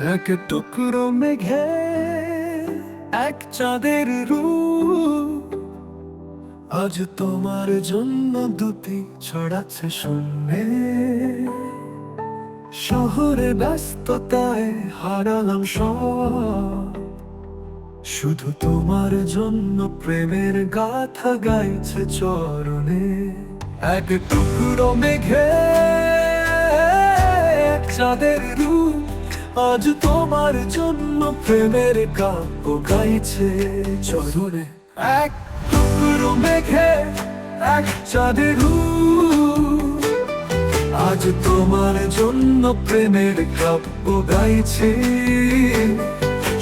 এক টুকরো মেঘে এক চাঁদের রূপ, আজ তোমার জন্য দুটি ছড়াচ্ছে শূন্যে। শহরে ব্যস্ততায় হারালাম সব, শুধু তোমার জন্য প্রেমের গাথা গাইছে চরণে। এক টুকরো মেঘে এক চাঁদের রূপ, আজ তোমার জন্য প্রেমের কাব্য গাইছে চরণে। এক টুকরো মেঘে এক চাঁদের রূপ, আজ তোমার জন্য প্রেমের কাব্য গাইছে,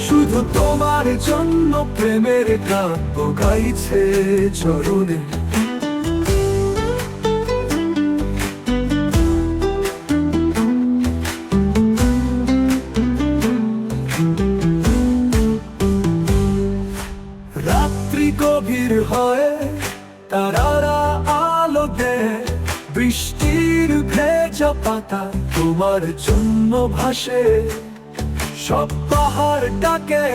শুধু তোমার জন্য প্রেমের কাব্য গাইছে চরণে। রাত্রি গভীর হয়, তারারা আলো দেয়, বৃষ্টির ভেজা পাতা তোমার জন্য ভাসে। সব পাহাড় ডাকে,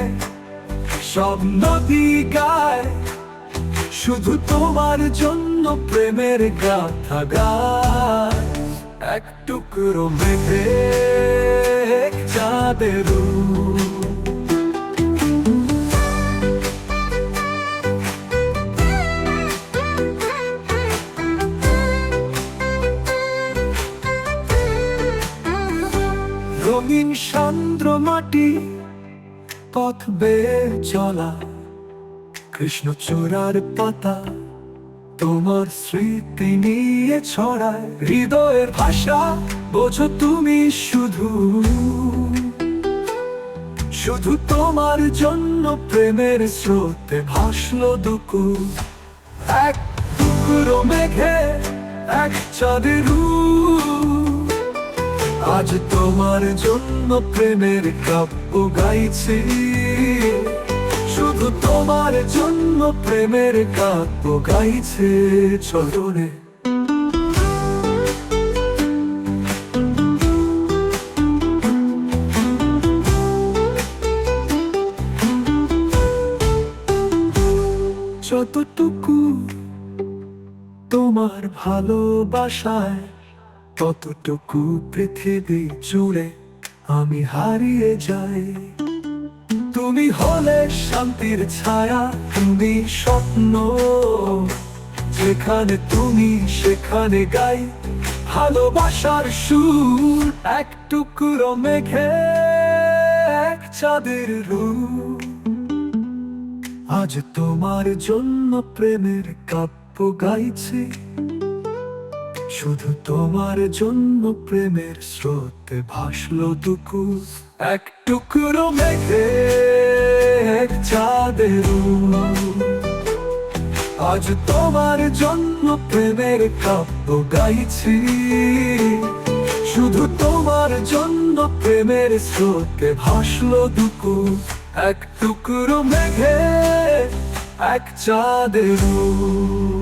সব নদী গায়, শুধু তোমার জন্য প্রেমের গাথা গায়। এক টুকরো মেঘে এক চাঁদের রূপ, রঙিন সান্দ্র মাটি পথ বেয়ে চলা, কৃষ্ণচূড়ার পাতা তোমার স্মৃতি নিয়ে ছড়ায়। হৃদয়ের ভাষা বোঝো তুমি, শুধু শুধু তোমার জন্য প্রেমের স্রোতে ভাসলো দুকু। এক টুকরো মেঘে এক চাঁদের রূপ, আজ তোমার জন্য প্রেমের কাব্য গাইছি, শুধু তোমার জন্য প্রেমের কাব্য গাইছে চরণে। যতটুকু তোমার ভালোবাসায়, ততটুকু পৃথিবী জুড়ে আমি হারিয়ে যাই। তুমি হলে শান্তির ছায়া, তুমি স্বপ্ন, যেখানে তুমি সেখানে গাই ভালোবাসার সুর। এক টুকরো মেঘে এক চাঁদের রূপ, আজ তোমার জন্য প্রেমের কাব্য গাইছি, শুধু তোমার জন্য প্রেমের স্রোতে ভাসলো দুকু। এক টুকরো মেঘে এক চাঁদের রূপ, আজ তোমার জন্য প্রেমের কাব্য গাইছি, শুধু তোমার জন্য প্রেমের স্রোতে ভাসলো দুকু। এক টুকরো মেঘে এক চাঁদের রূপ।